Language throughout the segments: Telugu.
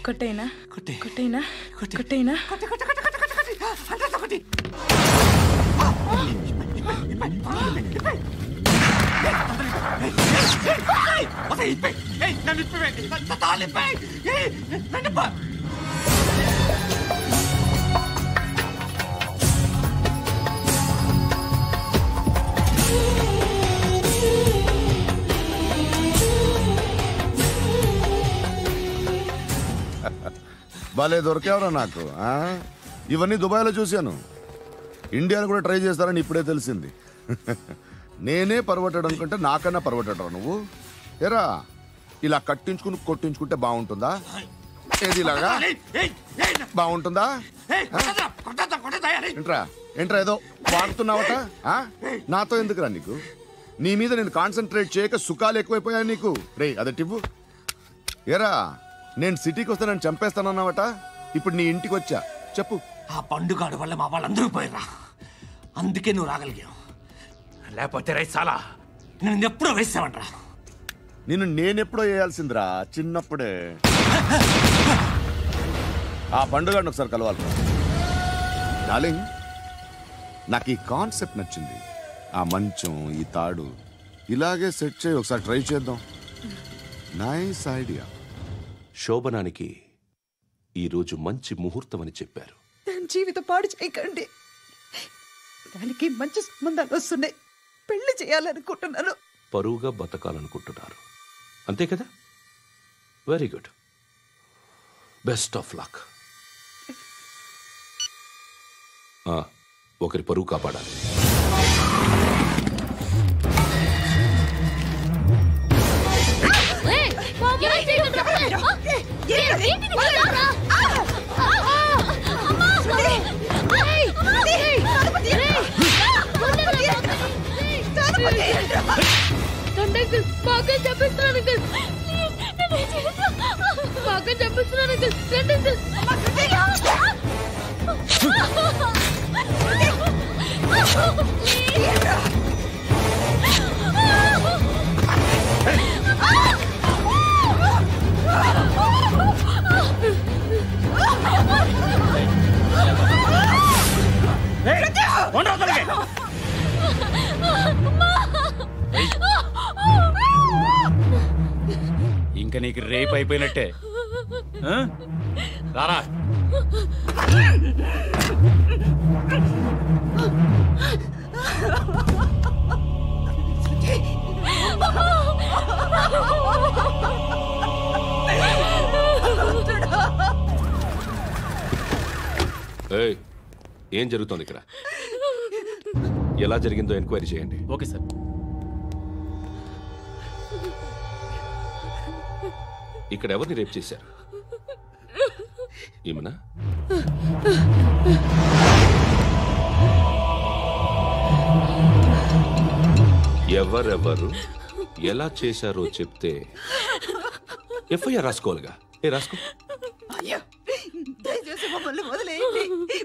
కొట్టైనా కొట్టైనా కొట్టైనా భలే దొరికేవరా నాకు. ఇవన్నీ దుబాయ్లో చూశాను, ఇండియాలో కూడా ట్రై చేస్తారని ఇప్పుడే తెలిసింది. నేనే పర్వటాడు అనుకుంటే నాకన్నా పర్వటాడు నువ్వు. ఎరా ఇలా కట్టించుకుని కొట్టించుకుంటే బాగుంటుందా? ఏది ఇలాగా బాగుంటుందా? ఏంట్రా ఏంట్రా ఏదో వాడుతున్నావట? నాతో ఎందుకురా నీకు? నీ మీద నేను కాన్సన్ట్రేట్ చేయక సుఖాలు ఎక్కువైపోయాయి నీకు. రే అదటివ్వు. ఎరా నేను సిటీకి వస్తే నన్ను చంపేస్తానన్నావట, ఇప్పుడు నీ ఇంటికి వచ్చా. చెప్పు. ఆ పండుగాడు వల్ల మా వాళ్ళందరూ పోయిరా, అందుకే నువ్వు రాగలిగావు. లేకపోతే రైసాలా నేను ఎప్పుడో వేసావంట్రా. నిన్ను నేనెప్పుడో వేయాల్సిందిరా, చిన్నప్పుడే. ఆ పండుగను ఒకసారి కలవాలి డార్లింగ్. నాకు ఈ కాన్సెప్ట్ నచ్చింది. ఆ మంచం, ఈ తాడు ఇలాగే సెట్ చేయి, ఒకసారి ట్రై చేద్దాం. Nice idea. శోభనానికి ఈరోజు మంచి ముహూర్తం అని చెప్పారు. దాని జీవితం పాడు చేయకండి. దానికి మంచి సంబంధాలు వస్తున్నాయి, పెళ్లి చేయాలనుకుంటున్నాను. పరువుగా బతకాలనుకుంటున్నారు అంతే కదా? Very good, best of luck. ఒకరి పరువు కాపాడాలి. ఇంకా నీకు రేపు అయిపోయినట్టే. రారా. ఏం జరుగుతోంది ఇక్కడ? ఎలా జరిగిందో ఎంక్వైరీ చేయండి. Okay sir. ఇక్కడ ఎవరిని రేప్ చేశారు? ఈమెనా? ఎవరెవరు ఎలా చేశారో చెప్తే ఎఫ్ఐఆర్ రాసుకోవాలిగా. రాసుకో. దయచేసి మమ్మల్ని వదిలేయండి,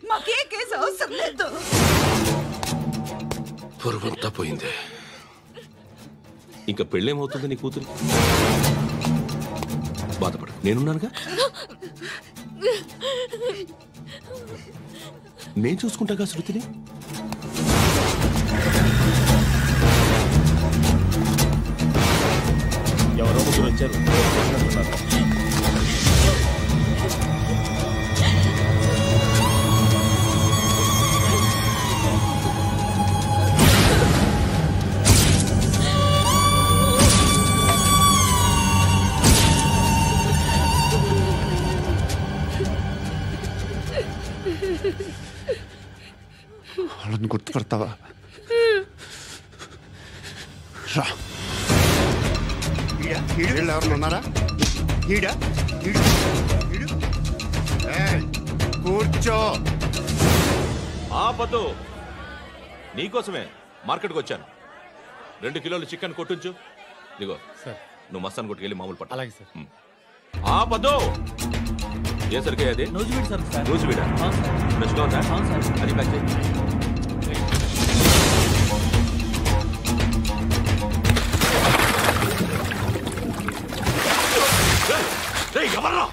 మాకే కేసు అవసరం లేదు. పొరువంతా పోయింది. ఇంకా పెళ్ళేమవుతుంది నీ కూతురు? బాధపడు, నేనున్నానుగా. నేను చూసుకుంటాగా శృతిని. ఎవరో ముగ్గురు వచ్చారు. వాళ్ళని గుర్తుపడతావా? రా. ఎవరు ఉన్నారా? కూర్చో. ఆపదు. నీకోసమే మార్కెట్కి వచ్చాను. 2 కిలోలు చికెన్ కొట్టించు. ఇదిగో సార్, నువ్వు మస్తాన్ కొట్టుకెళ్ళి మామూలు పట్టు. అలాగే సార్. ఆపదు. ఏ సరికే అది? నూజివీడు సార్. నూజివీడా? ఫ్రెష్గా ఉందా? అది ప్యాక్ చేయి. ఎవర్రా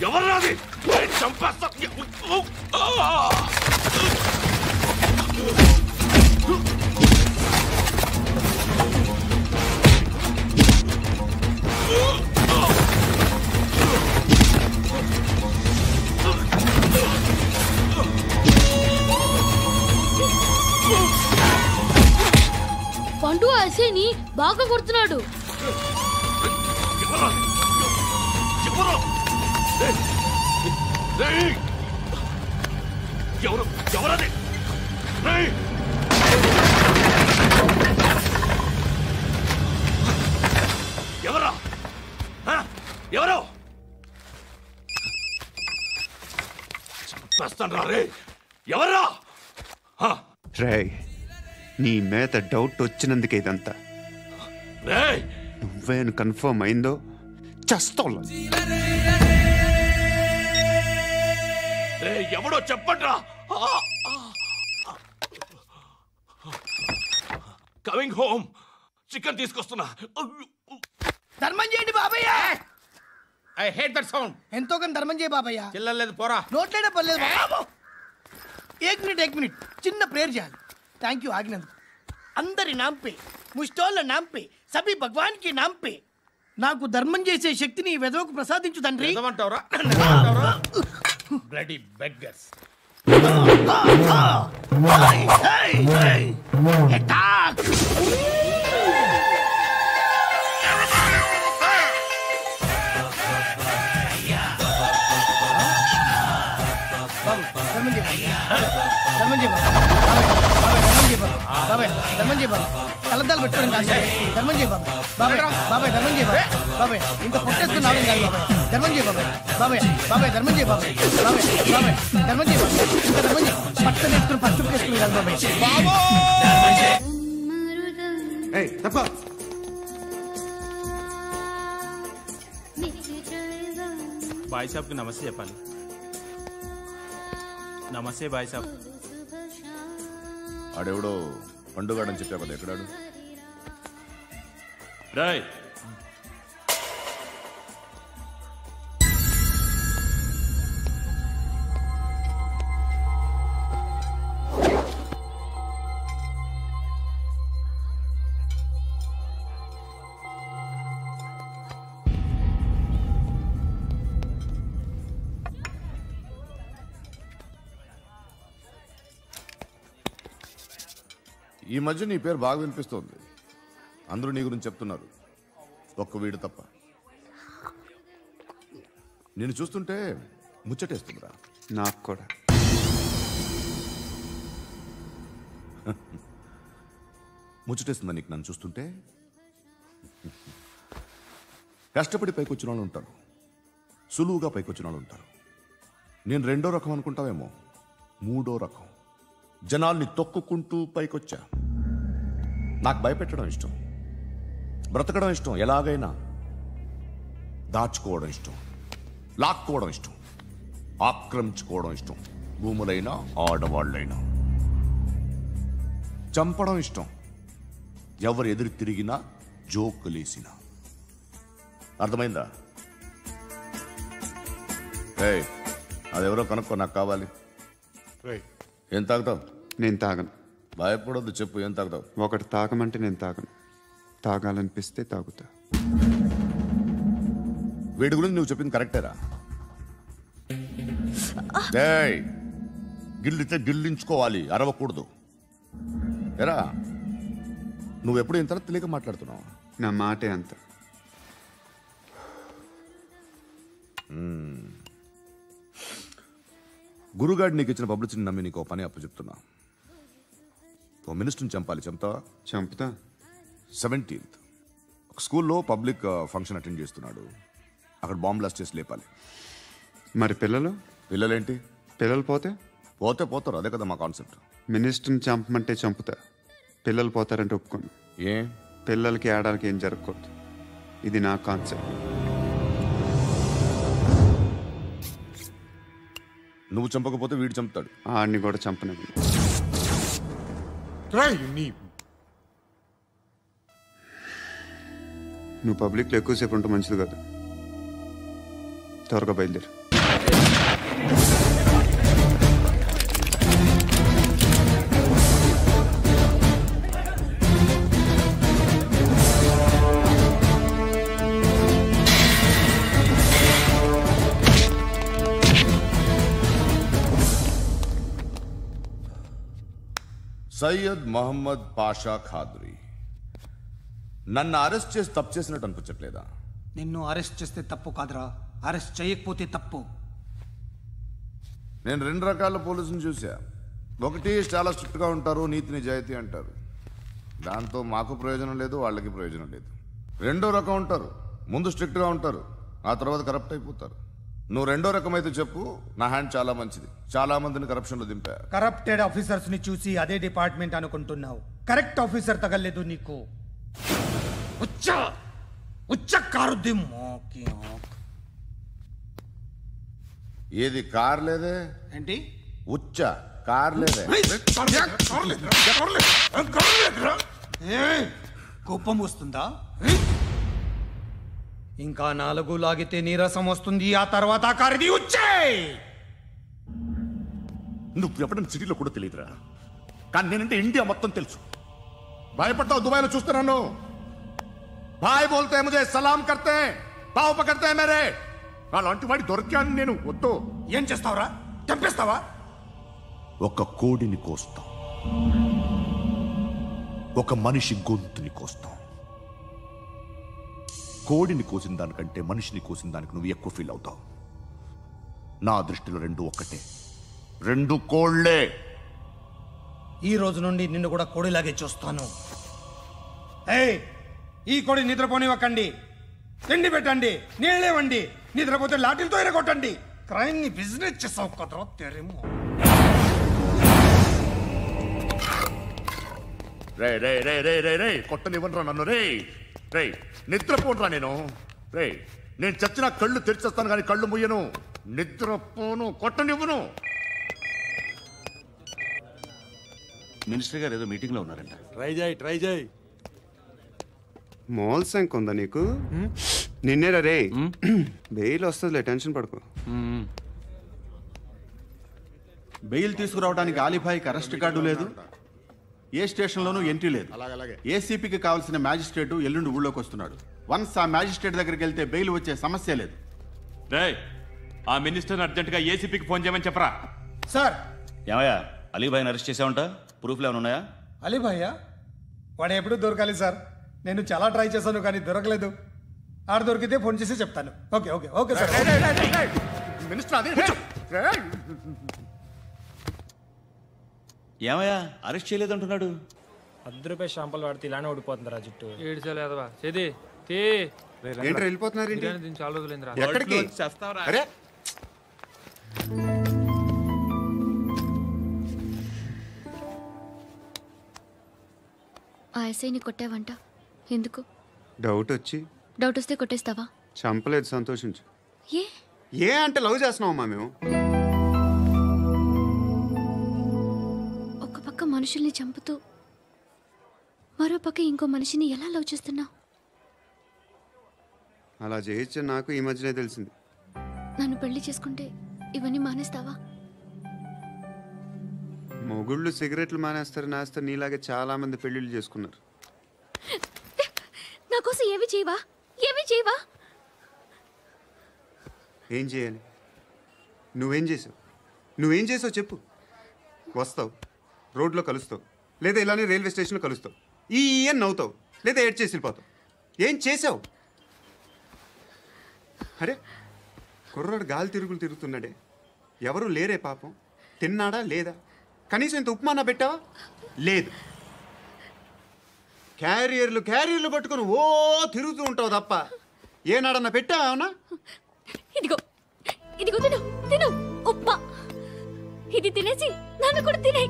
ఎవర్రాది చంపేస్తా. పండు అసేని బాగా కొడుతున్నాడు. ఎవరది? ఎవరా? ఎవరు? చంపేస్తాను రే. ఎవరా? రేయ్, నీ మీద డౌట్ వచ్చినందుకే ఇదంతా. రేయ్, నువ్వేను కన్ఫర్మ్ అయిందో చస్తావు. ఎవడో చెప్పండ్రా. Coming home. చికెన్ తీసుకొస్తున్నా. ధర్మం చేయండి బాబయ్య. I hate that sound. ఎంతో కొంత ధర్మం చేయ బాబయ్య. చిల్లలేదు పోరా. నోట్లేనే పర్లేదు బాబు. ఏక్ మినిట్ చిన్న ప్రేయర్ చేయాలి. థ్యాంక్ యూ ఆగినందుకు. అందరి నాంపే, ముష్టోళ్ళ నాంపే, సభి భగవాన్ కి నాంపే నాకు ధర్మం చేసే శక్తిని ఈ వెదవకు ప్రసాదించు తండ్రి. Bloody beggars. కలద్దాలు పెట్టుకోండి కాదు. ధర్మం చేయ బాబాయ్. బాబాయ్ ధర్మం చేయ బాబాయ్. ఇంత పొట్టేసుకున్నావు కాదు బాబాయ్. ధర్మం చేయ బాబాయ్. ధర్మం చేయ బాబాయ్. ధర్మం చేయ ఇంకా ధర్మం చేయ. పట్టణ వేసుకుని పట్టు వేసుకుని కాదు బాబాయ్. తప్ప బాయ్ సాబ్కి నమస్తే చెప్పాలి. నమస్తే బాయ్ సాబ్. ఆడెవడో పండుగాడని చెప్పా కదా, ఎక్కడాడు? రాయ్, ఈ మధ్య నీ పేరు బాగా వినిపిస్తోంది. అందరూ నీ గురించి చెప్తున్నారు, ఒక్క వీడు తప్ప. నేను చూస్తుంటే ముచ్చటేస్తుందిరా. నాకు కూడా. ముచ్చటేస్తుందా నీకు నన్ను చూస్తుంటే? కష్టపడి పైకొచ్చిన వాళ్ళు ఉంటారు, సులువుగా పైకొచ్చిన వాళ్ళు ఉంటారు. నేను రెండో రకం అనుకుంటావేమో, మూడో రకం. జనాల్ని తొక్కుకుంటూ పైకొచ్చా. నాకు భయపెట్టడం ఇష్టం, బ్రతకడం ఇష్టం, ఎలాగైనా దాచుకోవడం ఇష్టం, లాక్కోవడం ఇష్టం, ఆక్రమించుకోవడం ఇష్టం. భూములైనా ఆడవాళ్ళైనా చంపడం ఇష్టం. ఎవరు ఎదురు తిరిగినా జోకులేసినా. అర్థమైందా? ఏయ్, అదెవరో కనుక్కో, నాకు కావాలి. ఏం తాగుతావు? నేను తాగను. భయపడొద్దు, చెప్పు ఏం తాగుతావు? ఒకటి తాగమంటే నేను తాగను, తాగాలనిపిస్తే తాగుతా. వీడి గురించి నువ్వు చెప్పింది కరెక్టేరా? గిల్లితే గిల్లించుకోవాలి, అరవకూడదు. ఎరా, నువ్వెప్పుడు ఇంత తెలియక మాట్లాడుతున్నావు? నా మాటే అంత. గురుగాడు నీకు ఇచ్చిన పబ్లిసిటీని నమ్మి నీకు పని అప్పు చెప్తున్నా. ఓ మినిస్టర్ని చంపాలి, చంపుతావా? చంపుతా. 17th ఒక స్కూల్లో పబ్లిక్ ఫంక్షన్ అటెండ్ చేస్తున్నాడు. అక్కడ బాంబ్ బ్లాస్ట్ చేసి లేపాలి. మరి పిల్లలు? పిల్లలేంటి? పిల్లలు పోతే పోతే పోతారు, అదే కదా మా కాన్సెప్ట్. మినిస్టర్ని చంపమంటే చంపుతా, పిల్లలు పోతారంటే ఒప్పుకోను. ఏ? పిల్లలకి ఆడడానికి ఏం జరగకూడదు, ఇది నా కాన్సెప్ట్. నువ్వు చంపకపోతే వీడు చంపుతాడు. ఆడిని కూడా చంపనివ్వు. నువ్వు పబ్లిక్లో ఎక్కువసేపు ఉంటే మంచిది కాదు. త్వరగా బయలుదేరు. సయ్యద్ మహమ్మద్ పాషా ఖాద్రీ. నన్ను అరెస్ట్ చేసి తప్పు చేసినట్టు అనిపించట్లేదా? నిన్ను అరెస్ట్ చేస్తే తప్పు కాదురా, అరెస్ట్ చేయకపోతే తప్పు. నేను 2 రకాల పోలీసుని చూసా. ఒకటి చాలా స్ట్రిక్ట్గా ఉంటారు, నీతి నిజాయితీ అంటారు, దాంతో మాకు ప్రయోజనం లేదు, వాళ్ళకి ప్రయోజనం లేదు. 2వ రకం ఉంటారు, ముందు స్ట్రిక్ట్గా ఉంటారు, ఆ తర్వాత కరప్ట్ అయిపోతారు. నువ్వు 2వ రకం అయితే చెప్పు. నా హ్యాండ్ చాలా మంచిది, చాలా మందిని కరప్షన్లో దింపా. కరప్టెడ్ ఆఫీసర్స్ ని చూసి అదే డిపార్ట్మెంట్ అనుకుంటున్నావు. కరెక్ట్ ఆఫీసర్ తగలేదు నీకు. ఏది కార్ లేదే? ఏంటి ఉచ్చ కార్ లేదే? కోపం వస్తుందా? ఇంకా 4 లాగితే నీరసం వస్తుంది, ఆ తర్వాత కారిది ఉచ్చే. నువ్వు ఎప్పుడైనా సిటీలో కూడా తెలియదురా, కానీ నేనంటే ఇండియా మొత్తం తెలుసు. భయపడతావు? దుబాయ్లో చూస్తున్నాను. భాయ్ బోల్తే ముజే సలాం కర్తే, పావు పకర్తే మేరే. అలాంటి వాడి దొరికాను నేను. వద్దు. ఏం చేస్తావురా? చంపేస్తావా? ఒక కోడిని కోస్తాం, ఒక మనిషి గొంతుని కోస్తాం. కోడిని కోసిన దానికంటే మనిషిని కోసిన దానికి నువ్వు ఎక్కువ ఫీల్ అవుతావు. నా దృష్టిలో 2 ఒక్కటే, 2 కోళ్లే. ఈ రోజు నుండి నిన్ను కూడా కోడిలాగే చూస్తాను. ఏయ్, ఈ కోడి నిద్రపోనివ్వకండి. తిండి పెట్టండి, నీళ్ళేవండి. నిద్రపోతే లాఠీలతో ఎరగొట్టండి. క్రైమ్ ని బిజినెస్ చేసావు కదరా తెరేమో. రే రే రే రే రే రే కొట్టనివ్వనరా నన్ను. రే రే నిద్రపోనరా నేను. రే నేను చచ్చిన కళ్ళు తెరిచేస్తాను కానీ కళ్ళు ముయ్యను. నిద్రపోను, కొట్టనివ్వను. మినిస్టర్ గారు ఏదో మీటింగ్ లో ఉన్నారంట. ట్రై చేయి. మోల్ సంక్ ఉందా నీకు? నిన్నేరా రే. బెయిల్ వస్తుందిలే, టెన్షన్ పడుకో. బెయిల్ తీసుకురావడానికి ఆలిభాయికి అరెస్ట్ కార్డు లేదు, ఏ స్టేషన్లోనూ ఎంట్రీ లేదు. ఏసీపీకి కావాల్సిన మ్యాజిస్ట్రేటు ఎల్లుండి ఊళ్ళోకి వస్తున్నాడు. వన్స్ ఆ మ్యాజిస్ట్రేట్ దగ్గరికి వెళ్తే బెయిల్ వచ్చే సమస్య లేదు. ఆ మినిస్టర్ అర్జెంట్ గా ఏసీపీకి ఫోన్ చేయమని చెప్పరా. సార్. ఏమయ్యా, అలీభాయిని అరెస్ట్ చేసావంట? ప్రూఫ్లు ఏమైనా ఉన్నాయా? అలీభాయ్యా? వాడు ఎప్పుడు దొరకాలి సార్. నేను చాలా ట్రై చేశాను కానీ దొరకలేదు. ఆడ దొరికితే ఫోన్ చేసి చెప్తాను. Okay okay okay sir. ఏమయ్యా, అరెస్ట్ చేయలేదంటున్నాడు? ₹10 షాంపుల్ వాడితే ఇలానే ఓడిపోతుందిరా జుట్టు. ఏంటి వెళ్ళిపోతున్నారు? చాలా రోజులైందిరా. ఎక్కడికి? అరే ఆ ఎస్ఐని కొట్టావంట, ఎందుకు? డౌట్ వచ్చి. డౌట్ వస్తే కొట్టేస్తావా? చంపలేదు, సంతోషించు. ఏ ఏ అంటే లవ్ చేస్తున్నావమ్మా మేము. ఒక పక్క మనుషుల్ని చంపుతూ మరో పక్క ఇంకో మనిషిని ఎలా లవ్ చేస్తున్నావు? అలా చేయొచ్చు నాకు ఈ మధ్యనే తెలిసింది. నన్ను పెళ్లి చేసుకుంటే ఇవన్నీ మానేస్తావా? మొగుళ్ళు సిగరెట్లు మానేస్తారు, నాస్తారు. నీలాగే చాలా మంది పెళ్లిళ్ళు చేసుకున్నారు. నా కోసం ఏమి చేయవా? ఏమి చేయవా? ఏం చేయాలి? నువ్వేం చేసావు? నువ్వేం చేసావు చెప్పు. వస్తావు, రోడ్లో కలుస్తావు, లేదా ఇలానే రైల్వే స్టేషన్లో కలుస్తావు. ఈ అని నవ్వుతావు, లేదా ఏడ్ చేసి వెళ్ళిపోతావు. ఏం చేసావు? అరే కుర్రాడు గాలి తిరుగుతున్నాడే, ఎవరు లేరే పాపం. తిన్నాడా లేదా? కనీసం ఇంత ఉప్మానా పెట్టావా? లేదు. క్యారియర్లు పట్టుకొని ఓ తిరుగుతూ ఉంటావు తప్ప ఏనాడన్నా పెట్టావా? అవునా? ఇదిగో ఇదిగో తిను తిను ఉప్మా. ఇది తినేసి నన్ను కూడా తినే.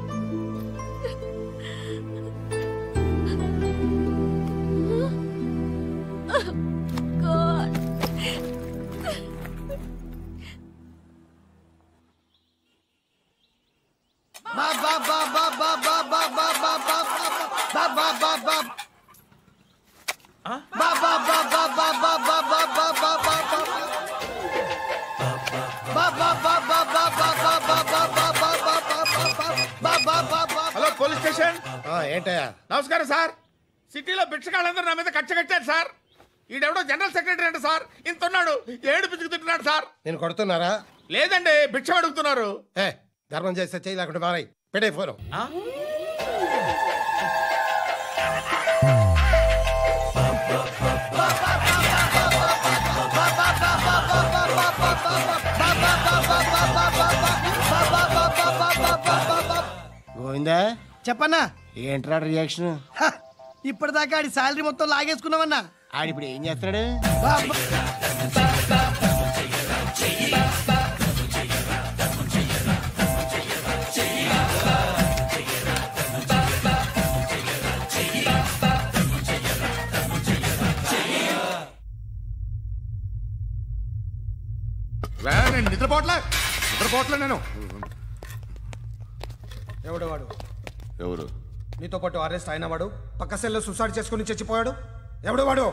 Police station. ఏంటయ్యా? నమస్కారం సార్. సిటీలో భిక్షగాళ్ళందరూ నా మీద కక్ష కట్టారు సార్. ఈడెవడో జనరల్ సెక్రటరీ అంట సార్. ఇంత ఉన్నాడు, ఏడు పిచ్చుకు తింటున్నాడు సార్. నేను కొడుతున్నారా? లేదండి, భిక్ష అడుగుతున్నారు. ధర్మం చేస్తే చేయి, లేకుండా మారాయి. పెట్టే ఫోను. గోవిందా, చెప్పన్నా. ఏంట్రా రియాక్షన్? ఇప్పటిదాకా ఆడి శాలరీ మొత్తం లాగేసుకున్నావన్నా. ఆడిప్పుడు ఏం చేస్తున్నాడు? నేను నిద్రపోవట్లే నేను. ఎవడు వాడు? ఎవరు? నీతో పాటు అరెస్ట్ అయిన వాడు, పక్క సెల్లో సూసైడ్ చేసుకుని చచ్చిపోయాడు. ఎవడు వాడు?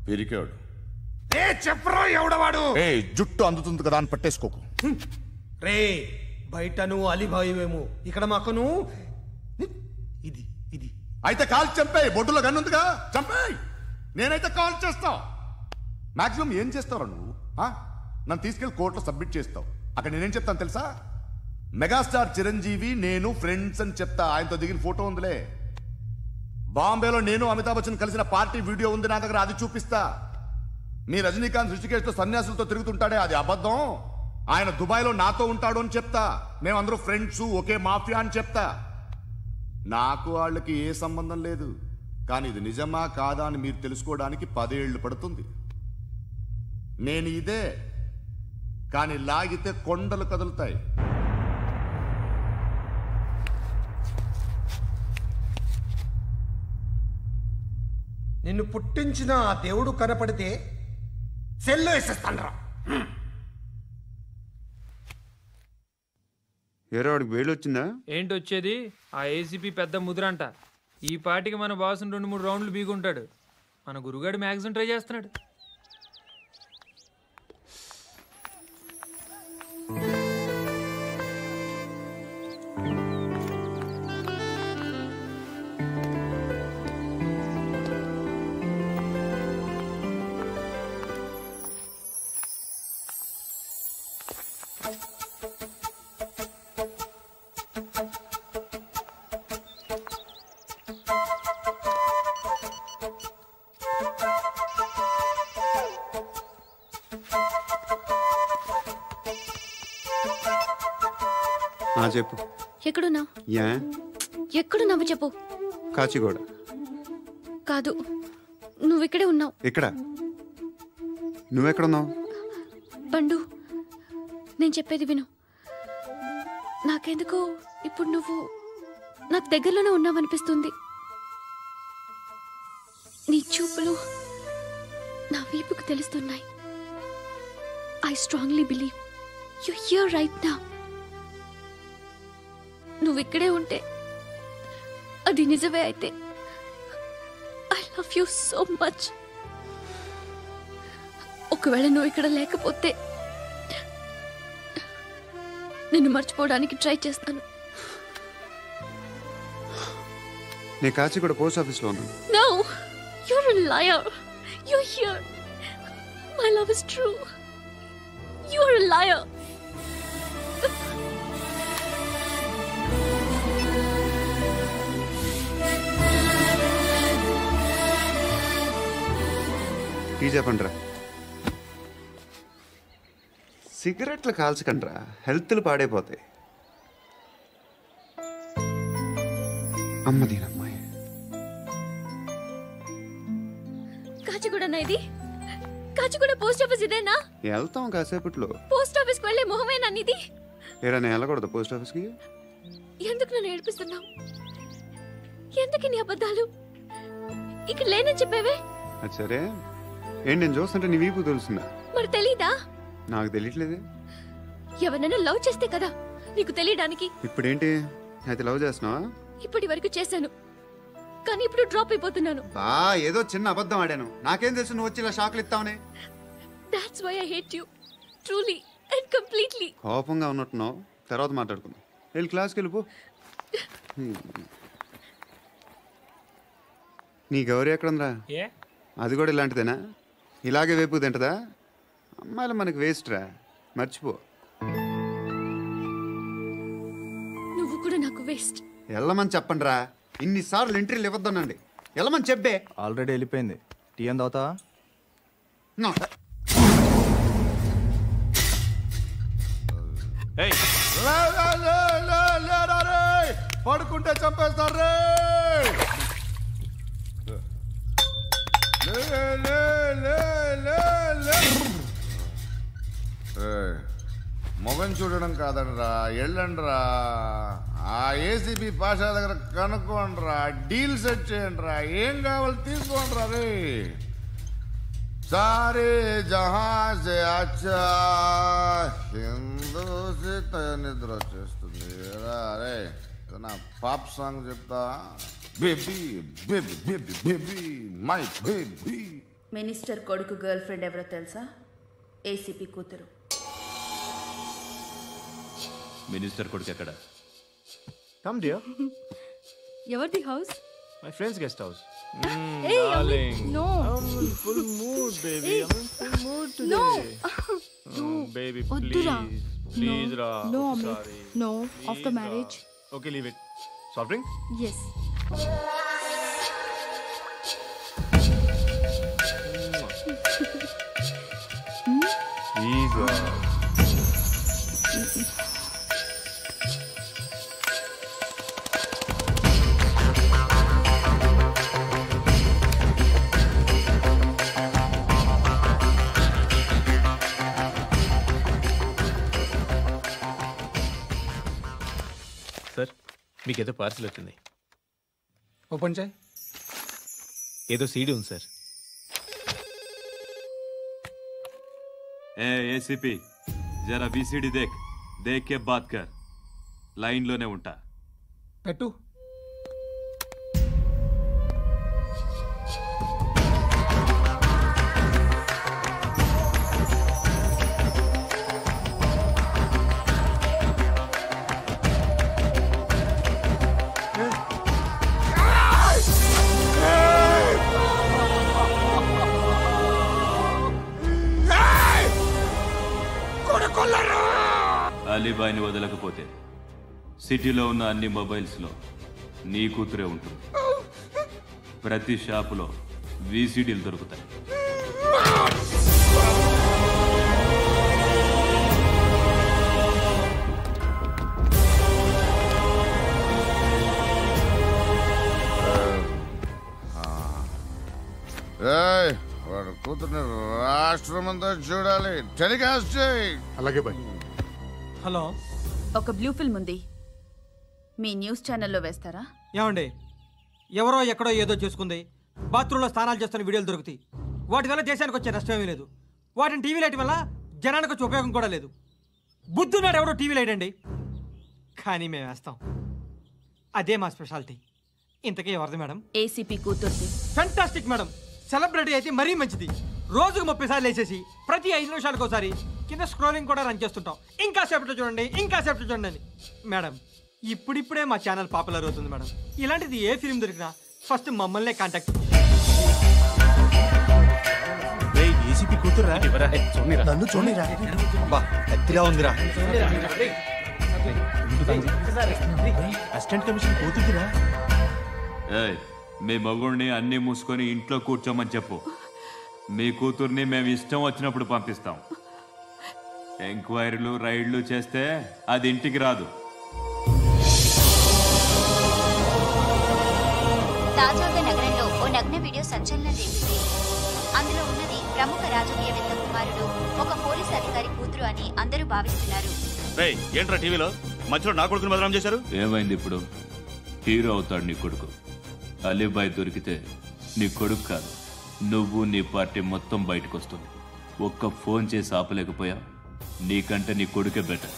పిరికాడు. చెప్పరా ఎవడవాడు? జుట్టు అందుతుంది కదా అని పట్టేసుకోకు. రే, బయట నువ్వు అలీబాయివేమో, ఇక్కడ మాకు నువ్వు ఇది ఇది. అయితే కాల్ చంపేయి. బొడ్డులో గన్నుందిగా, చంపేయి. నేనైతే కాల్ చేస్తా. మాక్సిమం ఏం చేస్తావు నువ్వు? నన్ను తీసుకెళ్లి కోర్టులో సబ్మిట్ చేస్తావు. అక్కడ నేనేం చెప్తాను తెలుసా? మెగాస్టార్ చిరంజీవి నేను ఫ్రెండ్స్ అని చెప్తా. ఆయనతో దిగిన ఫోటో ఉందిలే. బాంబేలో నేను అమితాబ్ బచ్చన్ కలిసిన పార్టీ వీడియో ఉంది నా దగ్గర, అది చూపిస్తా. మీ రజనీకాంత్ ఋషికేశ్తో సన్యాసులతో తిరుగుతుంటాడే, అది అబద్ధం. ఆయన దుబాయ్లో నాతో ఉంటాడు అని చెప్తా. మేమందరూ ఫ్రెండ్స్, ఒకే మాఫియా అని చెప్తా. నాకు వాళ్ళకి ఏ సంబంధం లేదు. కానీ ఇది నిజమా కాదా అని మీరు తెలుసుకోవడానికి 10 ఏళ్లు పడుతుంది. నేను ఇదే, కానీ లాగితే కొండలు కదులుతాయి. నిన్ను పుట్టించిన ఆ దేవుడు కనపడితే సెల్లో వేసేస్తానరా. ఏరా వాడికి వేలు వచ్చిందా? ఏంటి వచ్చేది? ఆ ఏసీపీ పెద్ద ముద్రంట. ఈ పాటికి మన బాసును 2-3 రౌండ్లు బీగుంటాడు. మన గురుగాడు మ్యాగజైన్ ట్రై చేస్తున్నాడు. చెప్పు. ఎక్కడున్నావు? ఎక్కడున్నావు చెప్పు. కాచిగూడ. కాదు, నువ్వు ఇక్కడే ఉన్నావు. ఇక్కడ నువ్వెక్కడున్నావు? పండు, నేను చెప్పేది విను. నాకెందుకో ఇప్పుడు నువ్వు నాకు దగ్గరలోనే ఉన్నావనిపిస్తుంది. నీ చూపులు నా వీపుకు తెలుస్తున్నాయి. I strongly believe you here right now. నువ్వు ఇక్కడే ఉంటే అది నిజమే అయితే I love you so much. ఒకవేళ నువ్వు ఇక్కడ లేకపోతే నిన్ను మర్చిపోవడానికి ట్రై చేస్తాను. నేను కాచిగూడ పోస్ట్ ఆఫీస్లో ఉన్నాను. No, you're a liar. You're here. My love is true. You're a liar. Tea చెప్పండిరా. సిగరెట్లు కాల్చకండ్రా, హెల్త్లు పాడైపోతాయి. అమ్మదీనమ్మాయి. కాచిగూడనా ఇది? కాచిగూడ పోస్ట్ ఆఫీస్ ఇదేనా? వెళ్తాం కాసేపట్లో. పోస్ట్ ఆఫీస్కి వెళ్ళే మొహమేనా నీది? ఏరా నేను వెళ్ళకూడదు పోస్ట్ ఆఫీస్కి? ఎందుకు నన్ను ఏడిపిస్తున్నావు? ఎందుకు నీ అబద్ధాలు? ఇక్కడ లేనని చెప్పేవే. అది సరే, ఏంటి నేను చూస్తుంటే నీ వీపు తెలుస్తుందా? మరి తెలీదా? నాకు తెలియట్లేదే. ఎవరైనా లవ్ చేస్తే కదా నీకు తెలియడానికి. ఇప్పుడేంటి అయితే లవ్ చేస్తున్నావా? ఇప్పటి వరకు చేశాను, కానీ ఇప్పుడు డ్రాప్ అయిపోతున్నాను. ఏదో చిన్న అబద్ధం ఆడాను. నాకేం తెలుసు నువ్వు వచ్చి ఇలా షాక్లు ఇస్తావనే. That's why I hate you truly and completely. కోపంగా ఉన్నట్టున్నావు, తర్వాత మాట్లాడుకుందాం. వెళ్ళి క్లాస్కి వెళ్ళిపో. నీ గౌరీ ఎక్కడుందిరా? ఏ అది కూడా ఇలాంటిదేనా? ఇలాగే వేపు తింటదా? అమ్మాయిలు మనకు వేస్ట్ రా, మర్చిపో. నువ్వు కూడా నాకు వేస్ట్. వెళ్ళమని చెప్పండి రా. ఇన్నిసార్లు ఎంట్రీలు ఇవ్వద్దనండి. వెళ్ళమని చెప్పే. ఆల్రెడీ వెళ్ళిపోయింది. టీ అని తాగుతావా? పడుకుంటే చంపేస్తారు రే. మొగం చూడడం కాదండ్రా, వెళ్ళండ్రా. ఆ ఏసీపీ పాషా దగ్గర కనుక్కోండ్రా, డీల్ సెట్ చేయండిరా, ఏం కావాలి తీసుకోండిరా రే. సారే జహా సే అచ్చా హిందూ సే నిద్ర వచ్చేస్తుంది రే. నా పాప్ సాంగ్ చెప్తా. Baby baby baby baby my baby. Minister కొడుకు గర్ల్ ఫ్రెండ్ ఎవరో తెలుసా? ఏసీపీ కూతురు. మినిస్టర్ కొడుకు ఎక్కడ? Come dear. ఎవరిది house? My friends guest house. Hey, no. I'm in full mood, baby. I'm in full mood today. No. Baby, Oddura. please, Ra. No, I'm Amit. sorry. No, Please, after Ra. marriage. Okay, leave it. Soft drink? Yes. Please, Ra. Sir, మీకేదో పార్సిల్ వచ్చింది. ఓపెన్ చేయి. ఏదో సీడీ ఉంది సార్. ఏసీపీ జరా వీసీడీ దేక్ కే బాత్ కర్. లైన్లోనే ఉంటా. పెట్టు. అలీబాయిని వదలకపోతే సిటీలో ఉన్న అన్ని మొబైల్స్లో నీ కూతురే ఉంటుంది. ప్రతి షాపులో వీసీడీలు దొరుకుతాయి. వాడు కూతుర్ని రాష్ట్రమంతా చూడాలి. టెలికాస్ట్ చేయి. అలాగే బాయ్. హలో, ఒక బ్లూ ఫిల్మ్ ఉంది, మీ న్యూస్ ఛానల్లో వేస్తారా? ఏమండి, ఎవరో ఎక్కడో ఏదో చేసుకుంది, బాత్రూంలో స్నానాలు చేస్తున్న వీడియోలు దొరుకుతాయి. వాటి వల్ల దేశానికి వచ్చే నష్టమేమీ లేదు. వాటిని టీవీ లైట్ వల్ల జనానికి వచ్చే ఉపయోగం కూడా లేదు. బుద్ధున్నాడు ఎవడో టీవీ లైట్ అండి, కానీ మేము వేస్తాం. అదే మా స్పెషాలిటీ. ఇంతకీ ఎవరిది మేడం? ఏసీపీ కూతుర్ది. Fantastic madam. సెలబ్రిటీ అయితే మరీ మంచిది. రోజుకు 30 సార్లు వేసేసి ప్రతి 5 నిమిషాలకు ఒకసారి కింద స్క్రోలింగ్ కూడా రన్ చేస్తుంటాం. ఇంకా సేపట్లో చూడండి, ఇంకా సేపట్లో చూడండి అని. మేడం, ఇప్పుడిప్పుడే మా ఛానల్ పాపులర్ అవుతుంది మేడం. ఇలాంటిది ఏ ఫిల్మ్ దొరికినా ఫస్ట్ మమ్మల్నే కాంటాక్ట్. ఏసీపీ కూతురా? నన్ను చూడరా, బా ఎత్తిగా ఉందిరా. అసిస్టెంట్ కమిషన్ కూతురా? మీ మగుడిని అన్ని మూసుకొని ఇంట్లో కూర్చోమని చెప్పు. మీ కూతుర్ని మేము ఇష్టం వచ్చినప్పుడు పంపిస్తాం. ఎంక్వైరీలు రైడ్లు చేస్తే అది ఇంటికి రాదు. తాజాగా నగరంలో ఓ నగ్న వీడియో సంచలనం రేపింది. అందులో ఉన్నది ప్రముఖ రాజకీయవేత్త కుమారుడు, ఒక పోలీస్ అధికారి కూతురు అని అందరూ భావిస్తున్నారు. ఏంట్రా టీవీలో మధ్యలో నా కొడుకుని బదనాం చేశారు? ఏమైంది ఇప్పుడు? హీరో అవుతాడు నీ కొడుకు. అలీబాయ్ దొరికితే నీ కొడుకు కాదు, నువ్వు నీ పార్టీ మొత్తం బయటకు వస్తుంది. ఒక్క ఫోన్ చేసి ఆపలేకపోయా, నీకంటే నీ కొడుకే బెటర్.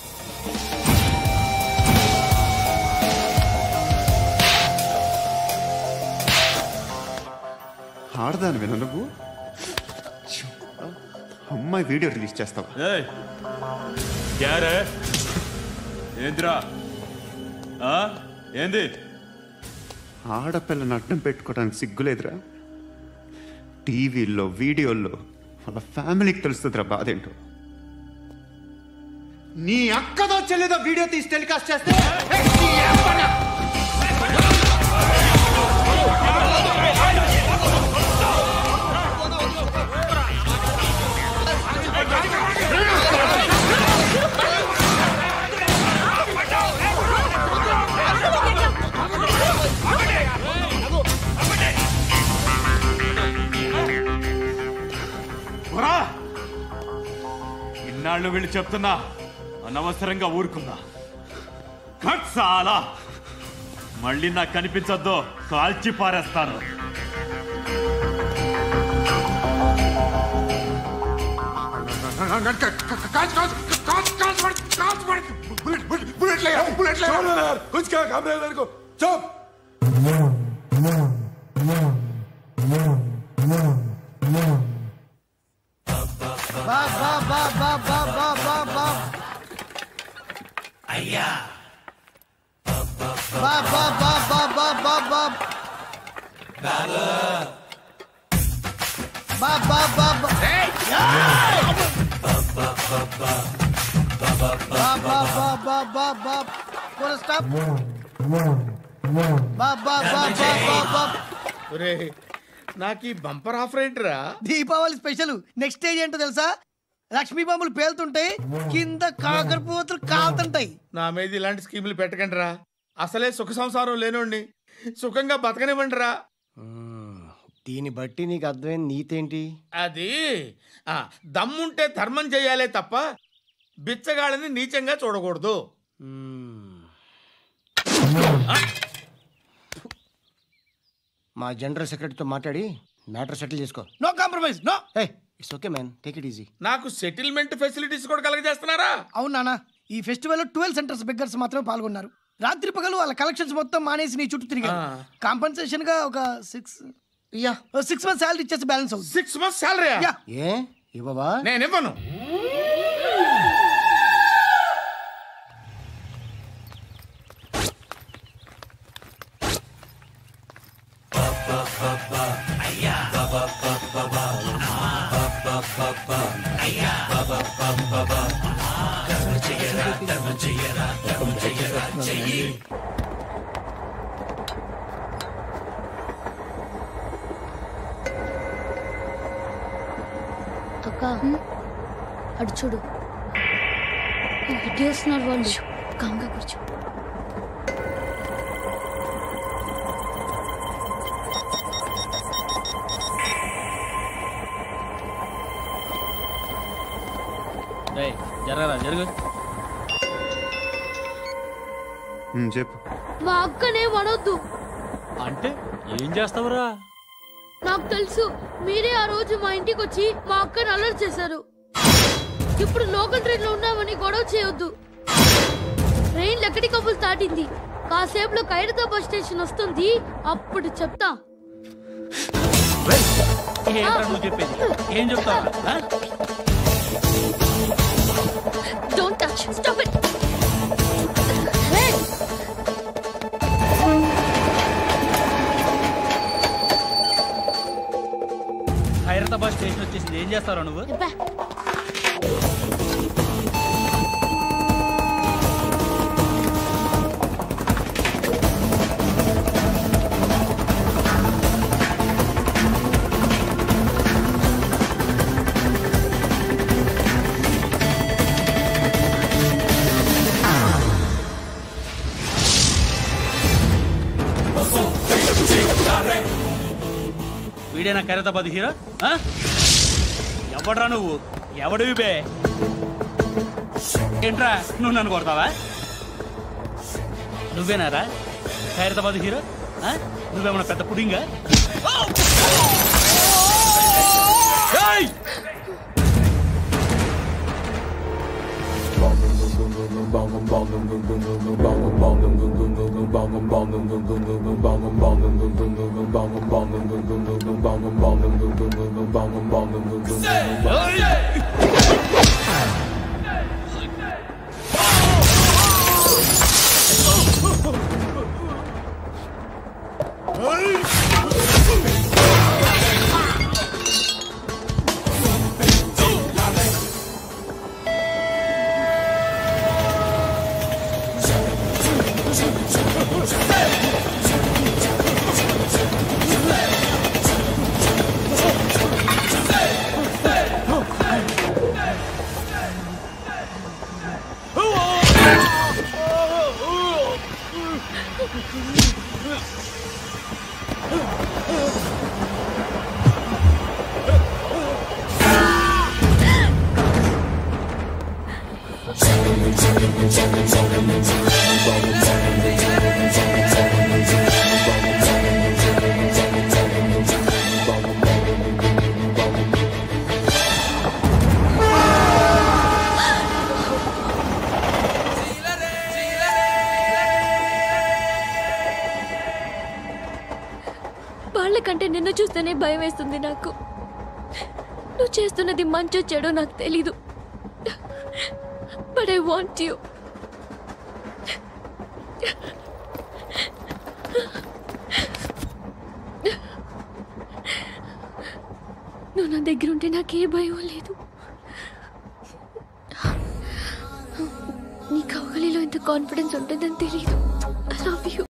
ఆడదాను విన నువ్వు. అమ్మాయి వీడియో రిలీజ్ చేస్తావా? ఏంద్రా ఏంది? ఆడపిల్లని అడ్డం పెట్టుకోవడానికి సిగ్గులేదురా? టీవీల్లో వీడియోల్లో వాళ్ళ ఫ్యామిలీకి తెలుస్తుందిరా బాధ ఏంటో. నీ అక్కదో చెల్లిదో వీడియో తీసి టెలికాస్ట్ చేస్తే ఇన్నాళ్ళు వీళ్ళు చెప్తున్నా అనవసరంగా ఊరుకుందా. చాలా మళ్ళీ నాకు కనిపించొద్దు, కాల్చి పారేస్తాను. అయ్యా బాబా బాబా బాబా బాబా బాబా బాబా స్టాప్. నాకు ఈ బంపర్ ఆఫర్ ఏంటిరా? దీపావళి స్పెషల్. నెక్స్ట్ స్టేజ్ ఏంటో తెలుసా? లక్ష్మీ బాంబులు పేలుతుంటాయి, కింద కాకరపువ్వతులు కాలుతుంటాయి. నా మీద ఇలాంటి స్కీములు పెట్టకండి రా. అసలే సుఖ సంసారం లేనోడిని సుఖంగా బతకనివ్వండి రా. దీన్ని బట్టి నీకు అర్థమైన నీతేంటి? అది దమ్ముంటే ధర్మం చెయ్యాలే తప్ప బిచ్చగాళ్ళని నీచంగా చూడకూడదు. మా జనరల్ సెక్రటరీతో మాట్లాడి మ్యాటర్ సెటిల్ చేసుకో. No compromise, no. It's okay man, take it easy. నాకు సెటిల్మెంట్ ఫెసిలిటీస్ కూడా కలగజేస్తున్నారా? అవును నాన్న, ఈ ఫెస్టివల్ 12 సెంటర్స్ బెగ్గర్స్ మాత్రమే పాల్గొన్నారు. రాత్రి పగలు వాళ్ళ కలెక్షన్స్ మొత్తం మానేసి నీ చుట్టూ తిరిగారు. కాంపన్సేషన్ గా ఒక 6 months శాలరీ ఇచ్చేసి బ్యాలెన్స్ అవుతుంది. 6 months శాలరీ? ఏ ఇవ్వవా? నేను ఇవ్వను. అక్క అడు చూడు, ఇటు వస్తున్నారు వాళ్ళు. కాంగా కూర్చో. జరగరా జరుగు. చెప్పు. మా అక్కనే వనొద్దు. అంటే ఏం చేస్తావురా? నాకు తెలుసు, మీరే ఆ రోజు మా ఇంటికి వచ్చి మా అక్కని అల్లరి చేశారు. ఇప్పుడు లోకల్ ట్రైన్ లో ఉన్నామని గొడవ చేయొద్దు. ట్రైన్ లక్కడి కబుల్ దాటింది. కాసేపులో ఖైరతాబాద్ స్టేషన్ వస్తుంది, అప్పుడు చెప్తా. నువ్వు చెప్పేది ఏం చెప్తావు? Don't touch. Stop it. Khairatabad station వచ్చేసింది, ఏం చేస్తావు నువ్వు? వీడేనా ఖైరతాబాద్ హీరో? ఎవడ్రా నువ్వు? ఎవడివి బే? ఏంట్రా నువ్వు నన్ను కొడతావా? నువ్వేనారా ఖైరతాబాద్ హీరో? నువ్వేమన్నా పెద్ద పుడింగా? వాళ్ళకంటే నిన్ను చూస్తేనే భయం వేస్తుంది నాకు. నువ్వు చేస్తున్నది మంచో చెడో నాకు తెలీదు. But I want you. నువ్వు నా దగ్గర ఉంటే నాకే భయం లేదు. నీ కౌగలిలో ఇంత కాన్ఫిడెన్స్ ఉంటుందని తెలీదు. I love you.